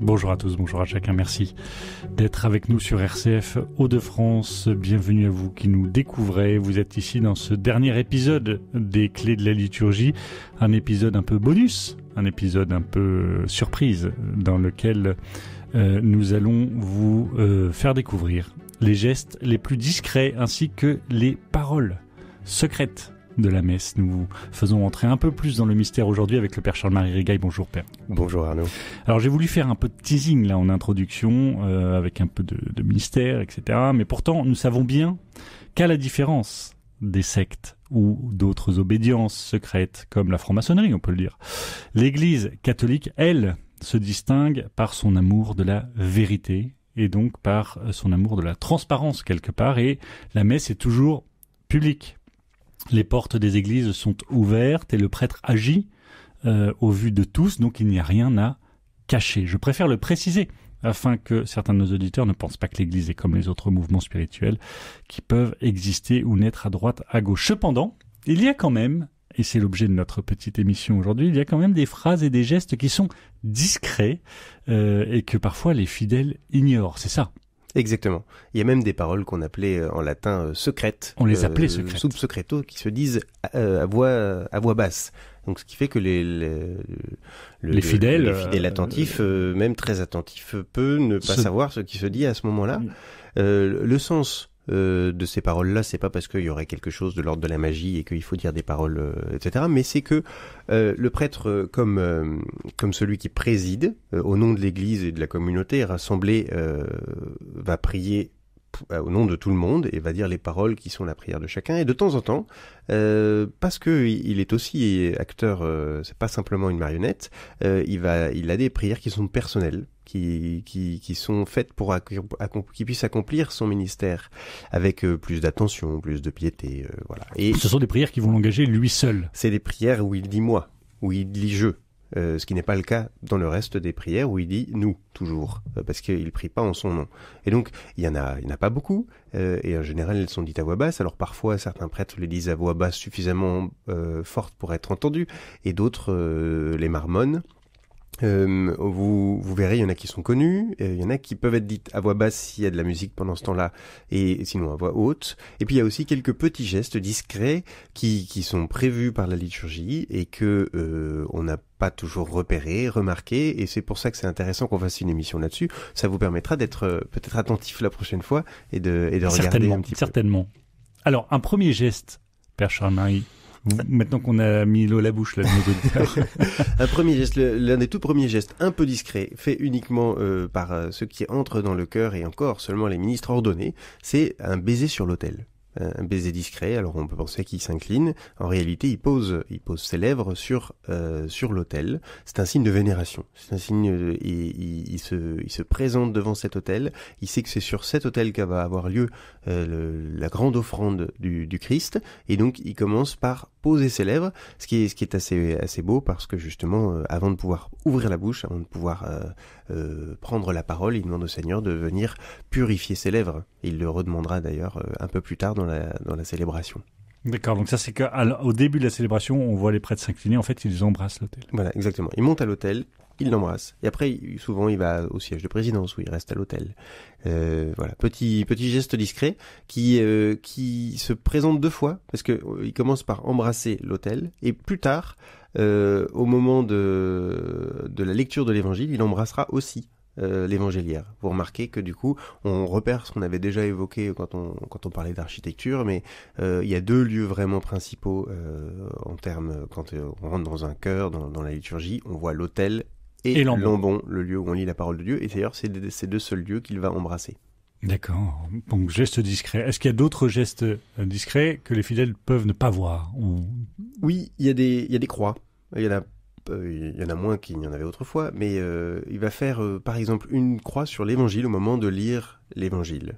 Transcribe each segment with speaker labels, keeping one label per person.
Speaker 1: Bonjour à tous, bonjour à chacun, merci d'être avec nous sur RCF Hauts-de-France. Bienvenue à vous qui nous découvrez. Vous êtes ici dans ce dernier épisode des Clés de la liturgie, un épisode un peu bonus, un épisode un peu surprise dans lequel nous allons vous faire découvrir les gestes les plus discrets ainsi que les paroles secrètes de la messe. Nous vous faisons entrer un peu plus dans le mystère aujourd'hui avec le Père Charles-Marie Rigaille. Bonjour Père.
Speaker 2: Bonjour Arnaud.
Speaker 1: Alors j'ai voulu faire un peu de teasing là en introduction, avec un peu de mystère, etc. Mais pourtant nous savons bien qu'à la différence des sectes ou d'autres obédiences secrètes comme la franc-maçonnerie, on peut le dire, l'Église catholique, elle, se distingue par son amour de la vérité et donc par son amour de la transparence quelque part, et la messe est toujours publique. Les portes des églises sont ouvertes et le prêtre agit au vu de tous, donc il n'y a rien à cacher. Je préfère le préciser afin que certains de nos auditeurs ne pensent pas que l'église est comme les autres mouvements spirituels qui peuvent exister ou naître à droite, à gauche. Cependant, il y a quand même, et c'est l'objet de notre petite émission aujourd'hui, il y a quand même des phrases et des gestes qui sont discrets et que parfois les fidèles ignorent. C'est ça.
Speaker 2: Exactement. Il y a même des paroles qu'on appelait en latin secrètes.
Speaker 1: On les appelait secrètes.
Speaker 2: Sub secreto, qui se disent à voix basse. Donc ce qui fait que les fidèles attentifs, même très attentifs, peuvent ne pas savoir ce qui se dit à ce moment-là. Le sens de ces paroles-là, c'est pas parce qu'il y aurait quelque chose de l'ordre de la magie et qu'il faut dire des paroles, etc. Mais c'est que le prêtre, comme celui qui préside au nom de l'Église et de la communauté rassemblée, va prier au nom de tout le monde et va dire les paroles qui sont la prière de chacun. Et de temps en temps, parce que il est aussi acteur, c'est pas simplement une marionnette, il a des prières qui sont personnelles, qui sont faites pour qu'il puisse accomplir son ministère avec plus d'attention, plus de piété, voilà. Et
Speaker 1: ce sont des prières qui vont l'engager lui seul.
Speaker 2: C'est des prières où il dit moi, où il dit je. Ce qui n'est pas le cas dans le reste des prières où il dit nous, toujours, parce qu'il prie pas en son nom. Et donc, il y en a pas beaucoup, et en général, elles sont dites à voix basse. Alors parfois, certains prêtres les disent à voix basse suffisamment forte pour être entendus, et d'autres les marmonnent. Vous verrez, il y en a qui sont connus, il y en a qui peuvent être dites à voix basse s'il y a de la musique pendant ce temps-là, et sinon à voix haute. Et puis il y a aussi quelques petits gestes discrets qui sont prévus par la liturgie et que on n'a pas toujours repéré, remarqué, et c'est pour ça que c'est intéressant qu'on fasse une émission là-dessus. Ça vous permettra d'être peut-être attentif la prochaine fois et de regarder un petit peu.
Speaker 1: Certainement. Alors, un premier geste, Père Charles-Marie, maintenant qu'on a mis l'eau à la bouche, là, de nos auditeurs.
Speaker 2: Un premier geste, l'un des tout premiers gestes un peu discrets, fait uniquement par ceux qui entrent dans le cœur et encore seulement les ministres ordonnés, c'est un baiser sur l'autel. Un baiser discret, alors on peut penser qu'il s'incline. En réalité, il pose ses lèvres sur l'autel. C'est un signe de vénération. C'est un signe, il se présente devant cet autel. Il sait que c'est sur cet autel qu'a va avoir lieu la grande offrande du Christ. Et donc, il commence par poser ses lèvres, ce qui est assez beau parce que justement, avant de pouvoir ouvrir la bouche, avant de pouvoir prendre la parole, il demande au Seigneur de venir purifier ses lèvres. Il le redemandera d'ailleurs un peu plus tard dans la célébration.
Speaker 1: D'accord, donc ça c'est qu'au début de la célébration, on voit les prêtres s'incliner, en fait ils embrassent l'autel.
Speaker 2: Voilà, exactement. Il monte à l'autel, il l'embrasse. Et après, souvent, il va au siège de présidence où il reste à l'autel. Voilà, petit geste discret qui se présente deux fois parce que il commence par embrasser l'autel et plus tard, au moment de la lecture de l'évangile, il embrassera aussi l'évangéliaire. Vous remarquez que du coup, on repère ce qu'on avait déjà évoqué quand on parlait d'architecture, mais il y a deux lieux vraiment principaux en termes, quand on rentre dans un chœur, dans la liturgie, on voit l'autel et l'ambon, le lieu où on lit la parole de Dieu, et d'ailleurs c'est ces deux seuls lieux qu'il va embrasser.
Speaker 1: D'accord, donc geste discret. Est-ce qu'il y a d'autres gestes discrets que les fidèles peuvent ne pas voir
Speaker 2: Oui, il y a des croix. Il y en a moins qu'il n'y en avait autrefois, mais il va faire par exemple une croix sur l'évangile au moment de lire l'évangile.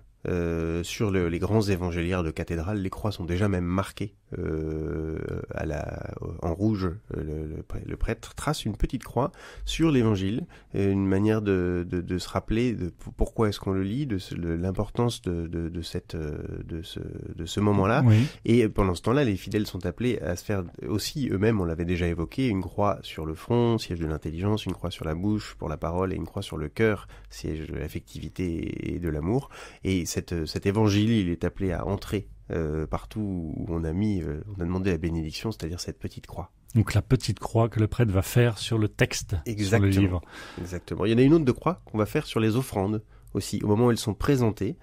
Speaker 2: Sur les grands évangéliaires de cathédrale, les croix sont déjà même marquées en rouge, le prêtre trace une petite croix sur l'évangile, une manière de se rappeler de pourquoi est-ce qu'on le lit, de l'importance de ce moment-là. Oui. Et pendant ce temps-là, les fidèles sont appelés à se faire aussi eux-mêmes, on l'avait déjà évoqué, une croix sur le front, siège de l'intelligence, une croix sur la bouche pour la parole et une croix sur le cœur, siège de l'affectivité et de l'amour. Et cet évangile, il est appelé à entrer partout où on a demandé la bénédiction, c'est-à-dire cette petite croix.
Speaker 1: Donc la petite croix que le prêtre va faire sur le texte,
Speaker 2: exactement,
Speaker 1: sur le livre.
Speaker 2: Exactement. Il y en a une autre de croix qu'on va faire sur les offrandes aussi, au moment où elles sont présentées.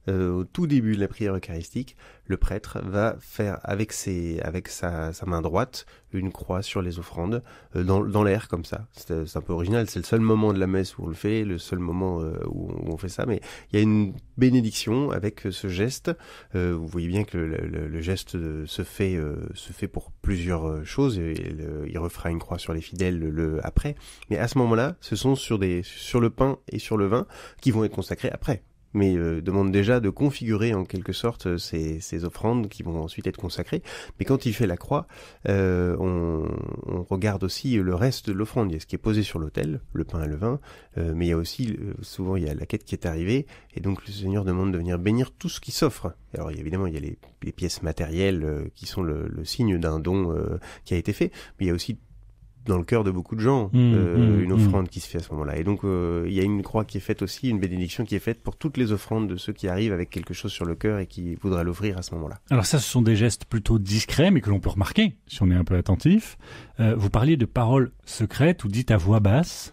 Speaker 2: Au tout début de la prière eucharistique, le prêtre va faire avec sa main droite une croix sur les offrandes dans l'air comme ça. C'est un peu original, c'est le seul moment de la messe où on le fait, le seul moment où on fait ça, mais il y a une bénédiction avec ce geste. Vous voyez bien que le geste se fait pour plusieurs choses. Il refera une croix sur les fidèles après, mais à ce moment-là, ce sont sur le pain et sur le vin qui vont être consacrés après. Mais demande déjà de configurer en quelque sorte ces offrandes qui vont ensuite être consacrées. Mais quand il fait la croix, on regarde aussi le reste de l'offrande. Il y a ce qui est posé sur l'autel, le pain et le vin, mais il y a aussi, souvent il y a la quête qui est arrivée, et donc le Seigneur demande de venir bénir tout ce qui s'offre. Alors évidemment il y a les pièces matérielles qui sont le signe d'un don qui a été fait, mais il y a aussi dans le cœur de beaucoup de gens, une offrande qui se fait à ce moment-là. Et donc, il y a une croix qui est faite aussi, une bénédiction qui est faite pour toutes les offrandes de ceux qui arrivent avec quelque chose sur le cœur et qui voudraient l'offrir à ce moment-là.
Speaker 1: Alors ça, ce sont des gestes plutôt discrets, mais que l'on peut remarquer, si on est un peu attentif. Vous parliez de paroles secrètes ou dites à voix basse.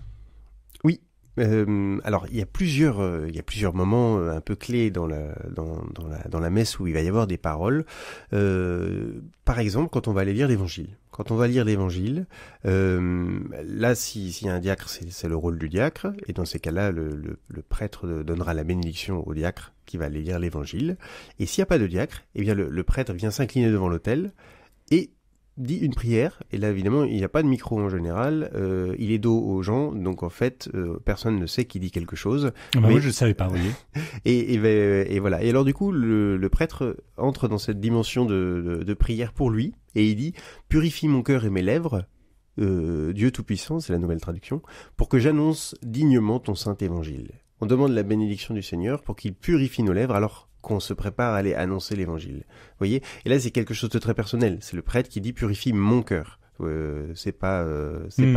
Speaker 2: Oui. Alors, il y a plusieurs moments un peu clés dans la messe où il va y avoir des paroles. Par exemple, quand on va aller lire l'Évangile. Quand on va lire l'Évangile, là, s'il y a un diacre, c'est le rôle du diacre, et dans ces cas-là, le prêtre donnera la bénédiction au diacre qui va aller lire l'Évangile. Et s'il n'y a pas de diacre, eh bien le prêtre vient s'incliner devant l'autel et dit une prière, et là évidemment il n'y a pas de micro en général, il est dos aux gens, donc en fait personne ne sait qu'il dit quelque chose.
Speaker 1: Moi je ne savais pas, vous voyez.
Speaker 2: et voilà, et alors du coup le prêtre entre dans cette dimension de prière pour lui, et il dit « Purifie mon cœur et mes lèvres, Dieu Tout-Puissant », c'est la nouvelle traduction, « pour que j'annonce dignement ton saint évangile ». On demande la bénédiction du Seigneur pour qu'il purifie nos lèvres, alors qu'on se prépare à aller annoncer l'évangile. Vous voyez ? Et là, c'est quelque chose de très personnel. C'est le prêtre qui dit « purifie mon cœur ». C'est pas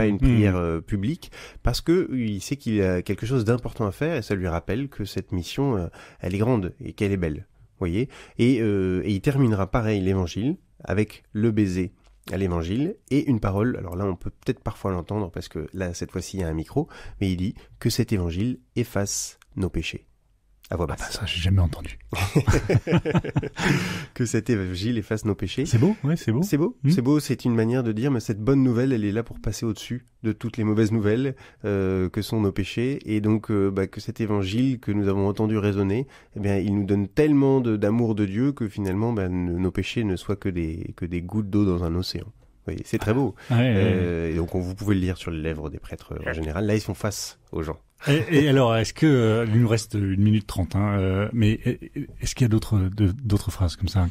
Speaker 2: une prière publique, parce que il sait qu'il a quelque chose d'important à faire, et ça lui rappelle que cette mission, elle est grande et qu'elle est belle. Vous voyez ? Et il terminera pareil l'évangile avec le baiser à l'évangile et une parole. Alors là, on peut peut-être parfois l'entendre parce que là, cette fois-ci, il y a un micro, mais il dit que cet évangile efface nos péchés. À voix basse.
Speaker 1: Ah bah ça, j'ai jamais entendu.
Speaker 2: Que cet évangile efface nos péchés.
Speaker 1: C'est beau, ouais, c'est beau.
Speaker 2: C'est beau, c'est beau. C'est une manière de dire, mais cette bonne nouvelle, elle est là pour passer au-dessus de toutes les mauvaises nouvelles que sont nos péchés, et donc que cet évangile que nous avons entendu résonner, eh bien, il nous donne tellement d'amour de Dieu que finalement, nos péchés ne soient que des gouttes d'eau dans un océan. Oui, c'est très beau. Et donc, vous pouvez le lire sur les lèvres des prêtres en général. Là, ils sont face aux gens.
Speaker 1: Et alors, est-ce que il nous reste 1 minute 30, mais est-ce qu'il y a d'autres phrases comme ça?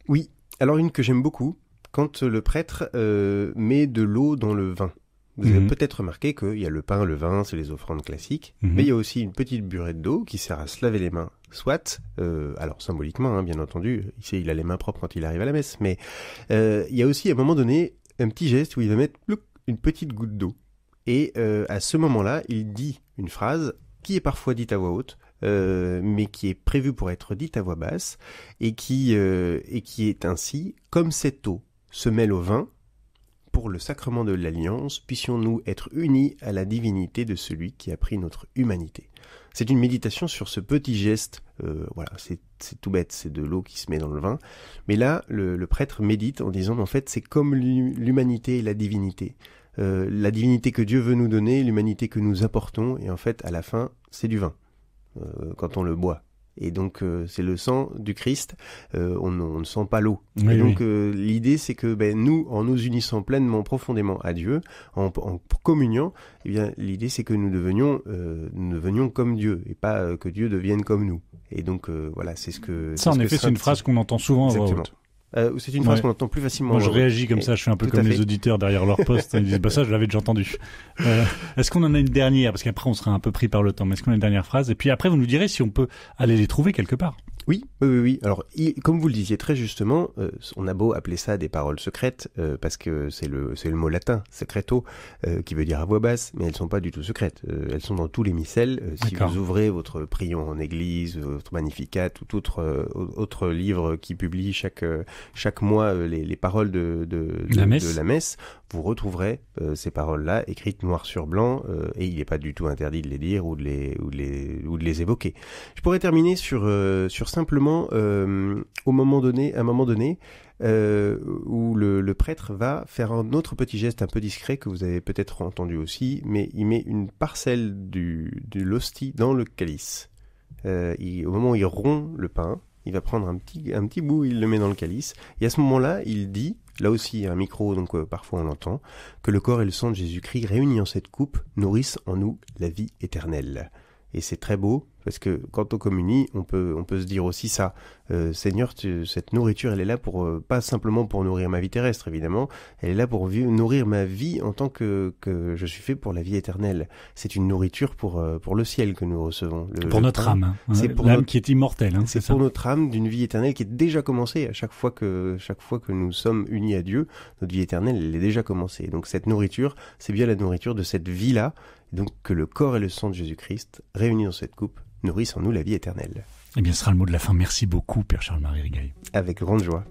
Speaker 2: Oui. Alors, une que j'aime beaucoup, quand le prêtre met de l'eau dans le vin. Vous avez peut-être remarqué qu'il y a le pain, le vin, c'est les offrandes classiques, mais il y a aussi une petite burette d'eau qui sert à se laver les mains. Soit, alors symboliquement, bien entendu, il a les mains propres quand il arrive à la messe, mais il y a aussi à un moment donné un petit geste où il va mettre une petite goutte d'eau. Et à ce moment-là, il dit une phrase qui est parfois dite à voix haute, mais qui est prévue pour être dite à voix basse, et qui est ainsi: comme cette eau se mêle au vin, pour le sacrement de l'alliance, puissions-nous être unis à la divinité de celui qui a pris notre humanité. C'est une méditation sur ce petit geste, voilà, c'est tout bête, c'est de l'eau qui se met dans le vin, mais là, le prêtre médite en disant, en fait, c'est comme l'humanité et la divinité que Dieu veut nous donner, l'humanité que nous apportons, et en fait, à la fin, c'est du vin, quand on le boit. Et donc c'est le sang du Christ, on ne sent pas l'eau. Oui, et donc l'idée c'est que nous, en nous unissant pleinement, profondément à Dieu, en communiant, eh bien l'idée c'est que nous devenions comme Dieu et pas que Dieu devienne comme nous. Et donc voilà, c'est ce que
Speaker 1: ça en effet c'est une phrase qu'on entend souvent à voix haute.
Speaker 2: C'est une phrase qu'on entend plus facilement.
Speaker 1: Moi, je réagis comme ça, je suis un peu comme les auditeurs derrière leur poste. Ils disent, bah ça, je l'avais déjà entendu. Est-ce qu'on en a une dernière? Parce qu'après, on sera un peu pris par le temps. Mais est-ce qu'on a une dernière phrase? Et puis après, vous nous direz si on peut aller les trouver quelque part.
Speaker 2: Oui. Alors, comme vous le disiez très justement, on a beau appeler ça des paroles secrètes, parce que c'est le mot latin, secreto, qui veut dire à voix basse, mais elles sont pas du tout secrètes. Elles sont dans tous les missels. Si vous ouvrez votre prion en église, votre Magnificat, tout autre livre qui publie chaque mois les paroles de la messe, vous retrouverez ces paroles-là écrites noir sur blanc, et il n'est pas du tout interdit de les dire ou de les évoquer. Je pourrais terminer sur simplement à un moment donné, où le prêtre va faire un autre petit geste un peu discret que vous avez peut-être entendu aussi, mais il met une parcelle de l'hostie dans le calice. Au moment où il rompt le pain, il va prendre un petit bout, il le met dans le calice, et à ce moment-là, il dit, là aussi il y a un micro, donc parfois on l'entend, que le corps et le sang de Jésus-Christ réunis en cette coupe nourrissent en nous la vie éternelle. Et c'est très beau, parce que quand on communie, on peut se dire aussi ça. Seigneur, cette nourriture, elle est là pas simplement pour nourrir ma vie terrestre, évidemment. Elle est là pour nourrir ma vie en tant que je suis fait pour la vie éternelle. C'est une nourriture pour le ciel que nous recevons.
Speaker 1: Pour notre âme. C'est pour l'âme qui est immortelle.
Speaker 2: C'est pour notre âme d'une vie éternelle qui est déjà commencée. À chaque fois que nous sommes unis à Dieu, notre vie éternelle, elle est déjà commencée. Donc cette nourriture, c'est bien la nourriture de cette vie-là. Donc que le corps et le sang de Jésus-Christ, réunis dans cette coupe, nourrissent en nous la vie éternelle.
Speaker 1: Eh bien, ce sera le mot de la fin. Merci beaucoup, Père Charles-Marie Rigail.
Speaker 2: Avec grande joie.